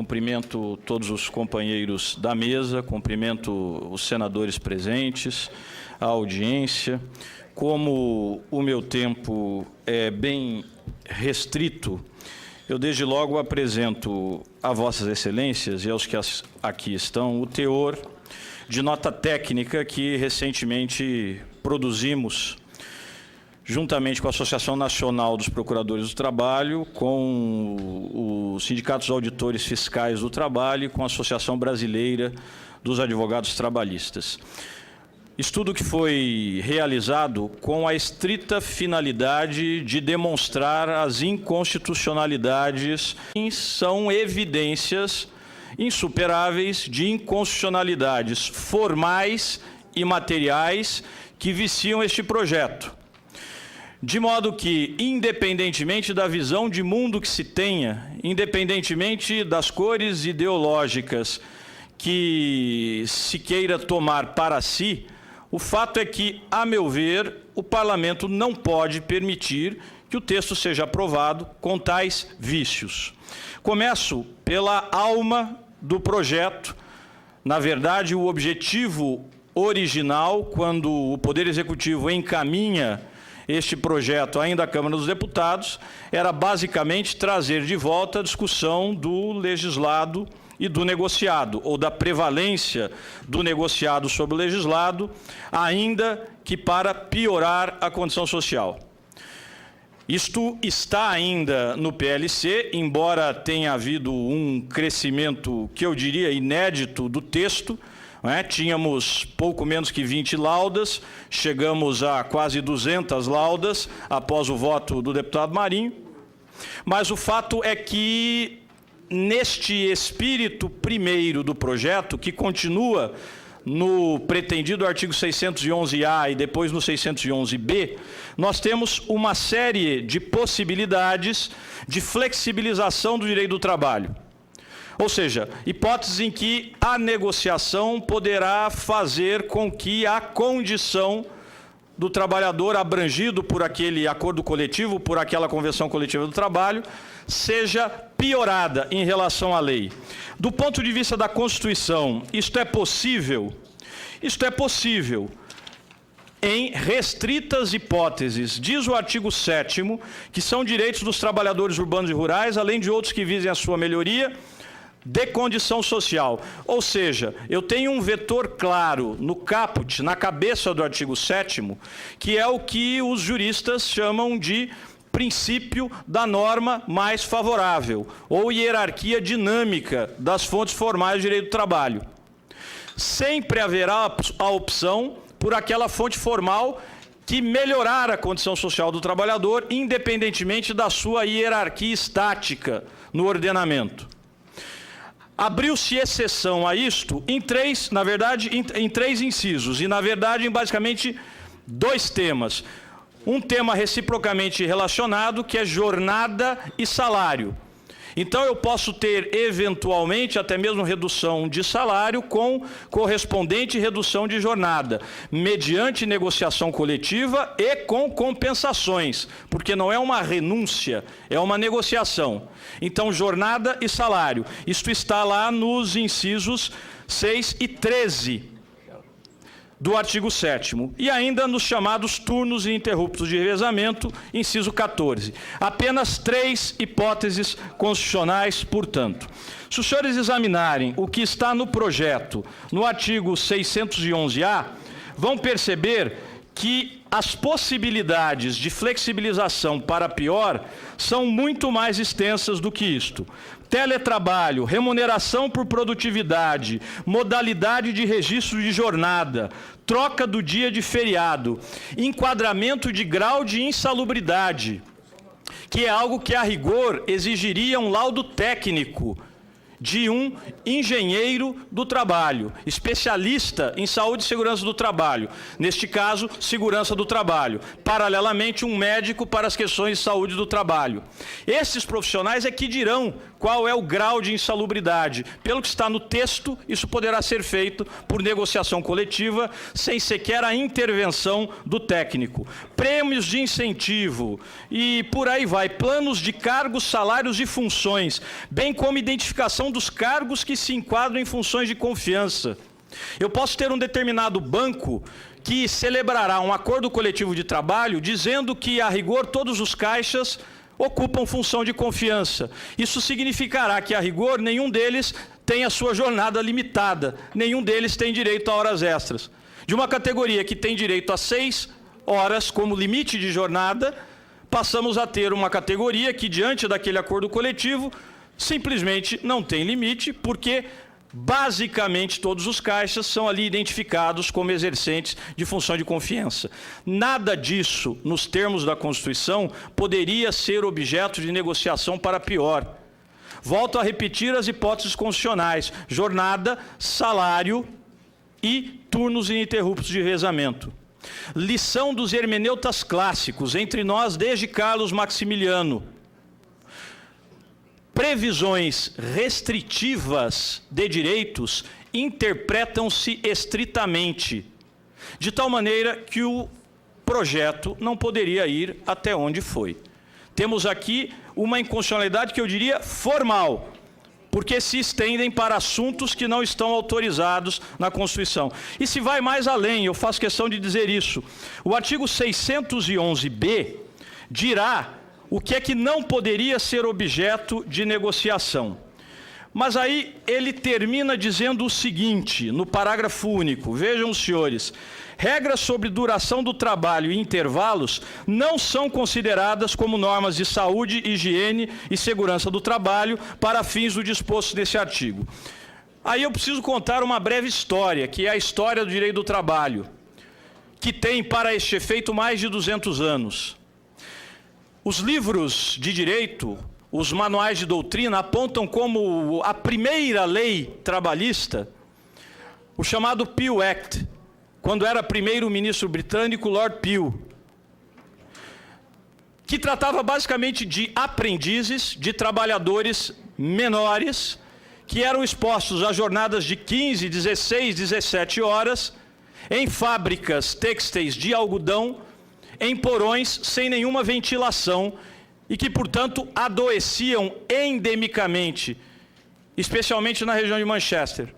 Cumprimento todos os companheiros da mesa, cumprimento os senadores presentes, a audiência. Como o meu tempo é bem restrito, eu desde logo apresento a Vossas Excelências e aos que aqui estão o teor de nota técnica que recentemente produzimos juntamente com a Associação Nacional dos Procuradores do Trabalho, com os Sindicatos Auditores Fiscais do Trabalho e com a Associação Brasileira dos Advogados Trabalhistas. Estudo que foi realizado com a estrita finalidade de demonstrar as inconstitucionalidades. São evidências insuperáveis de inconstitucionalidades formais e materiais que viciam este projeto. De modo que, independentemente da visão de mundo que se tenha, independentemente das cores ideológicas que se queira tomar para si, o fato é que, a meu ver, o Parlamento não pode permitir que o texto seja aprovado com tais vícios. Começo pela alma do projeto. Na verdade, o objetivo original, quando o Poder Executivo encaminha este projeto ainda à Câmara dos Deputados, era basicamente trazer de volta a discussão do legislado e do negociado, ou da prevalência do negociado sobre o legislado, ainda que para piorar a condição social. Isto está ainda no PLC, embora tenha havido um crescimento, que eu diria, inédito do texto. Tínhamos pouco menos que 20 laudas, chegamos a quase 200 laudas após o voto do deputado Marinho. Mas o fato é que, neste espírito primeiro do projeto, que continua no pretendido artigo 611-A e depois no 611-B, nós temos uma série de possibilidades de flexibilização do direito do trabalho. Ou seja, hipóteses em que a negociação poderá fazer com que a condição do trabalhador abrangido por aquele acordo coletivo, por aquela convenção coletiva do trabalho, seja piorada em relação à lei. Do ponto de vista da Constituição, isto é possível? Isto é possível em restritas hipóteses. Diz o artigo 7º, que são direitos dos trabalhadores urbanos e rurais, além de outros que visem a sua melhoria, de condição social. Ou seja, eu tenho um vetor claro no caput, na cabeça do artigo 7º, que é o que os juristas chamam de princípio da norma mais favorável, ou hierarquia dinâmica das fontes formais do direito do trabalho. Sempre haverá a opção por aquela fonte formal que melhorar a condição social do trabalhador, independentemente da sua hierarquia estática no ordenamento. Abriu-se exceção a isto em três incisos, e, na verdade, em basicamente 2 temas. Um tema reciprocamente relacionado, que é jornada e salário. Então, eu posso ter, eventualmente, até mesmo redução de salário com correspondente redução de jornada, mediante negociação coletiva e com compensações, porque não é uma renúncia, é uma negociação. Então, jornada e salário. Isto está lá nos incisos 6 e 13 do artigo 7º, e ainda nos chamados turnos ininterruptos de revezamento, inciso 14. Apenas 3 hipóteses constitucionais, portanto. Se os senhores examinarem o que está no projeto, no artigo 611-A, vão perceber que as possibilidades de flexibilização para pior são muito mais extensas do que isto. Teletrabalho, remuneração por produtividade, modalidade de registro de jornada, troca do dia de feriado, enquadramento de grau de insalubridade, que é algo que, a rigor, exigiria um laudo técnico de um engenheiro do trabalho, especialista em saúde e segurança do trabalho, neste caso, segurança do trabalho, paralelamente um médico para as questões de saúde do trabalho. Esses profissionais é que dirão qual é o grau de insalubridade. Pelo que está no texto, isso poderá ser feito por negociação coletiva, sem sequer a intervenção do técnico. Prêmios de incentivo e por aí vai. Planos de cargos, salários e funções, bem como identificação dos cargos que se enquadram em funções de confiança. Eu posso ter um determinado banco que celebrará um acordo coletivo de trabalho dizendo que, a rigor, todos os caixas ocupam função de confiança. Isso significará que, a rigor, nenhum deles tem a sua jornada limitada, nenhum deles tem direito a horas extras. De uma categoria que tem direito a 6 horas como limite de jornada, passamos a ter uma categoria que, diante daquele acordo coletivo, simplesmente não tem limite, porque basicamente todos os caixas são ali identificados como exercentes de função de confiança. Nada disso, nos termos da Constituição, poderia ser objeto de negociação para pior. Volto a repetir as hipóteses constitucionais: jornada, salário e turnos ininterruptos de revezamento. Lição dos hermeneutas clássicos, entre nós desde Carlos Maximiliano. Previsões restritivas de direitos interpretam-se estritamente, de tal maneira que o projeto não poderia ir até onde foi. Temos aqui uma inconstitucionalidade que eu diria formal, porque se estendem para assuntos que não estão autorizados na Constituição. E se vai mais além, eu faço questão de dizer isso, o artigo 611b dirá o que é que não poderia ser objeto de negociação. Mas aí ele termina dizendo o seguinte, no parágrafo único, vejam os senhores: regras sobre duração do trabalho e intervalos não são consideradas como normas de saúde, higiene e segurança do trabalho para fins do disposto nesse artigo. Aí eu preciso contar uma breve história, que é a história do direito do trabalho, que tem para este efeito mais de 200 anos. Os livros de direito, os manuais de doutrina, apontam como a primeira lei trabalhista o chamado Peel Act, quando era primeiro-ministro britânico Lord Peel, que tratava basicamente de aprendizes, de trabalhadores menores, que eram expostos a jornadas de 15, 16, 17 horas, em fábricas têxteis de algodão, em porões sem nenhuma ventilação e que, portanto, adoeciam endemicamente, especialmente na região de Manchester.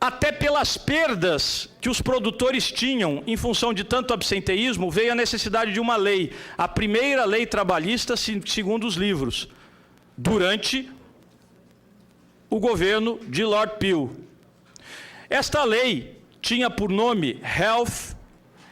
Até pelas perdas que os produtores tinham em função de tanto absenteísmo, veio a necessidade de uma lei, a primeira lei trabalhista, segundo os livros, durante o governo de Lord Peel. Esta lei tinha por nome Health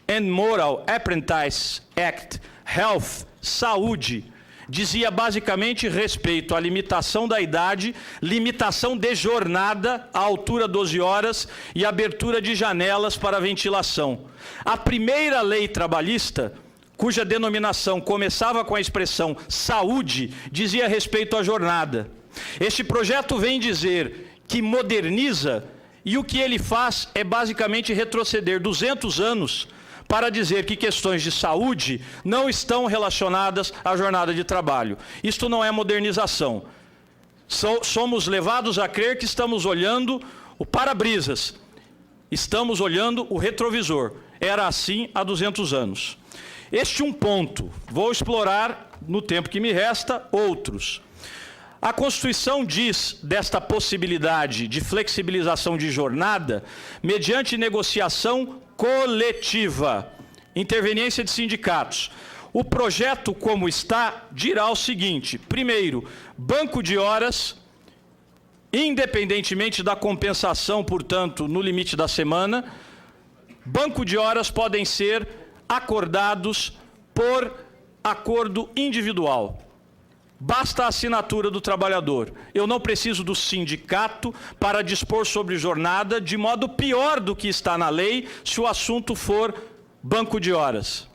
and Moral Apprentice Act. Health, saúde, dizia basicamente respeito à limitação da idade, limitação de jornada, à altura 12 horas e abertura de janelas para ventilação. A primeira lei trabalhista, cuja denominação começava com a expressão saúde, dizia respeito à jornada. Este projeto vem dizer que moderniza, e o que ele faz é basicamente retroceder 200 anos para dizer que questões de saúde não estão relacionadas à jornada de trabalho. Isto não é modernização. Somos levados a crer que estamos olhando o para-brisas, estamos olhando o retrovisor. Era assim há 200 anos. Este é um ponto. Vou explorar, no tempo que me resta, outros. A Constituição diz desta possibilidade de flexibilização de jornada mediante negociação coletiva, interveniência de sindicatos. O projeto, como está, dirá o seguinte: primeiro, banco de horas, independentemente da compensação, portanto, no limite da semana, banco de horas podem ser acordados por acordo individual. Basta a assinatura do trabalhador. Eu não preciso do sindicato para dispor sobre jornada, de modo pior do que está na lei, se o assunto for banco de horas.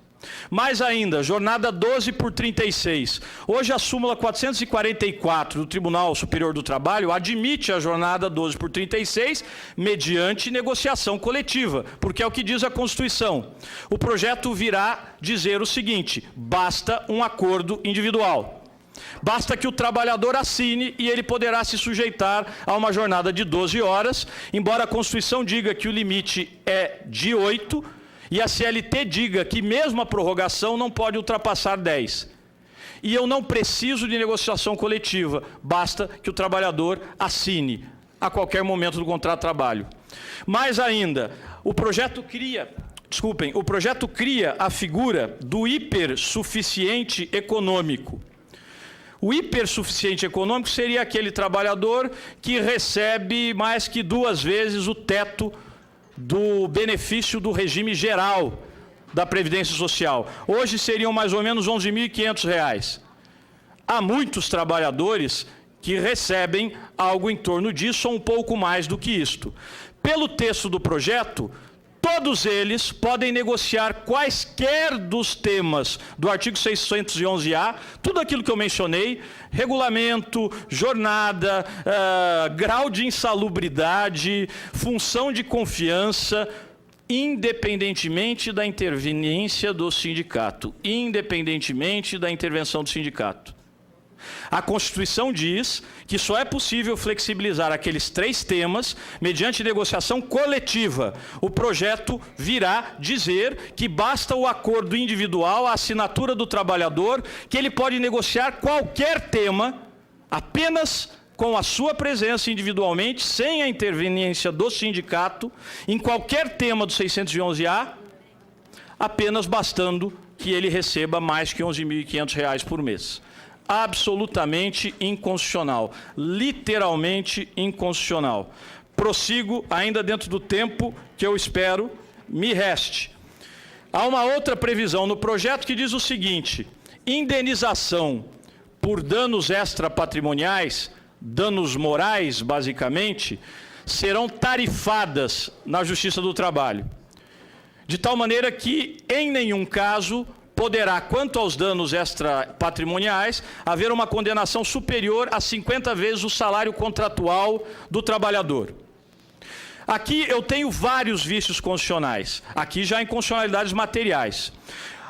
Mais ainda, jornada 12 por 36. Hoje a súmula 444 do Tribunal Superior do Trabalho admite a jornada 12 por 36 mediante negociação coletiva, porque é o que diz a Constituição. O projeto virá dizer o seguinte: basta um acordo individual. Basta que o trabalhador assine e ele poderá se sujeitar a uma jornada de 12 horas, embora a Constituição diga que o limite é de 8 e a CLT diga que mesmo a prorrogação não pode ultrapassar 10. E eu não preciso de negociação coletiva, basta que o trabalhador assine a qualquer momento do contrato de trabalho. Mais ainda, o projeto cria a figura do hipersuficiente econômico. O hipersuficiente econômico seria aquele trabalhador que recebe mais que 2 vezes o teto do benefício do regime geral da Previdência Social. Hoje seriam mais ou menos R$ 11.500. Há muitos trabalhadores que recebem algo em torno disso ou um pouco mais do que isto. Pelo texto do projeto, todos eles podem negociar quaisquer dos temas do artigo 611-A, tudo aquilo que eu mencionei, regulamento, jornada, grau de insalubridade, função de confiança, independentemente da interveniência do sindicato, independentemente da intervenção do sindicato. A Constituição diz que só é possível flexibilizar aqueles 3 temas mediante negociação coletiva. O projeto virá dizer que basta o acordo individual, a assinatura do trabalhador, que ele pode negociar qualquer tema apenas com a sua presença individualmente, sem a interveniência do sindicato, em qualquer tema do 611-A, apenas bastando que ele receba mais que R$ 11.500 por mês. Absolutamente inconstitucional, literalmente inconstitucional. Prossigo ainda dentro do tempo que eu espero me reste. Há uma outra previsão no projeto que diz o seguinte: indenização por danos extrapatrimoniais, danos morais basicamente, serão tarifadas na Justiça do Trabalho, de tal maneira que em nenhum caso poderá, quanto aos danos extrapatrimoniais, haver uma condenação superior a 50 vezes o salário contratual do trabalhador. Aqui eu tenho vários vícios constitucionais, aqui já inconstitucionalidades materiais.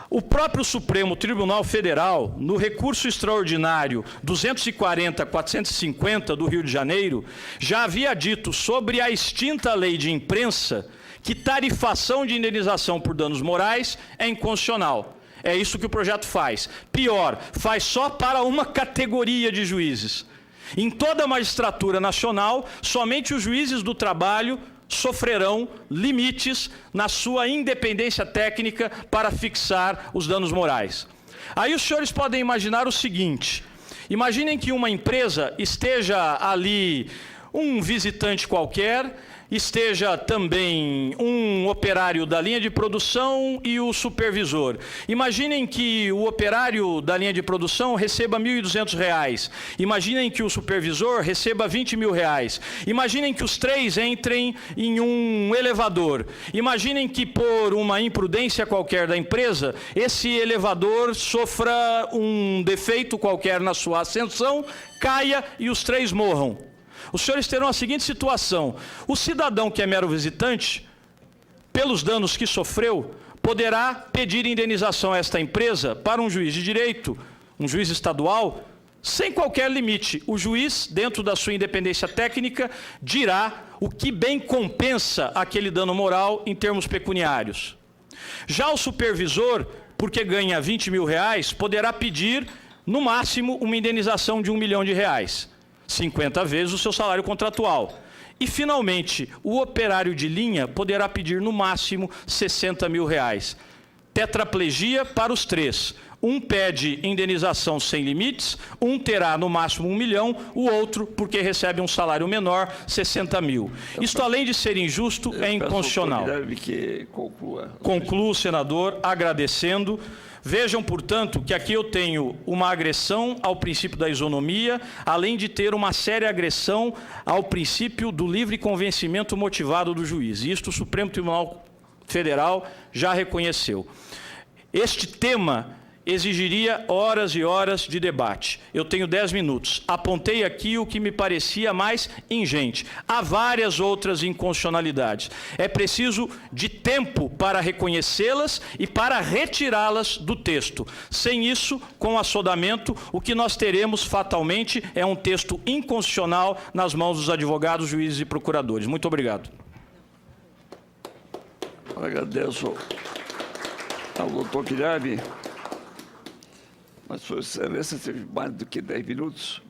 O próprio Supremo Tribunal Federal, no recurso extraordinário 240-450 do Rio de Janeiro, já havia dito sobre a extinta lei de imprensa que tarifação de indenização por danos morais é inconstitucional. É isso que o projeto faz. Pior, faz só para uma categoria de juízes. Em toda a magistratura nacional, somente os juízes do trabalho sofrerão limites na sua independência técnica para fixar os danos morais. Aí os senhores podem imaginar o seguinte: imaginem que uma empresa esteja ali um visitante qualquer, esteja também um operário da linha de produção e o supervisor. Imaginem que o operário da linha de produção receba R$ 1.200. Imaginem que o supervisor receba R$ 20.000. Imaginem que os 3 entrem em um elevador. Imaginem que por uma imprudência qualquer da empresa, esse elevador sofra um defeito qualquer na sua ascensão, caia e os 3 morram. Os senhores terão a seguinte situação: o cidadão que é mero visitante, pelos danos que sofreu, poderá pedir indenização a esta empresa para um juiz de direito, um juiz estadual, sem qualquer limite. O juiz, dentro da sua independência técnica, dirá o que bem compensa aquele dano moral em termos pecuniários. Já o supervisor, porque ganha R$ 20.000, poderá pedir, no máximo, uma indenização de R$ 1 milhão, 50 vezes o seu salário contratual. E, finalmente, o operário de linha poderá pedir, no máximo, R$ 60.000. Tetraplegia para os 3. Um pede indenização sem limites, um terá, no máximo, 1 milhão, o outro, porque recebe um salário menor, 60 mil. Isto, além de ser injusto, é inconstitucional. Que conclua. Concluo, senador, agradecendo. Vejam, portanto, que aqui eu tenho uma agressão ao princípio da isonomia, além de ter uma séria agressão ao princípio do livre convencimento motivado do juiz. E isto o Supremo Tribunal Federal já reconheceu. Este tema, exigiria horas e horas de debate. Eu tenho 10 minutos. Apontei aqui o que me parecia mais ingente. Há várias outras inconstitucionalidades. É preciso de tempo para reconhecê-las e para retirá-las do texto. Sem isso, com assodamento, o que nós teremos fatalmente é um texto inconstitucional nas mãos dos advogados, juízes e procuradores. Muito obrigado. Agradeço ao doutor Guilherme. Mas, Sua Excelência, teve mais do que 10 minutos.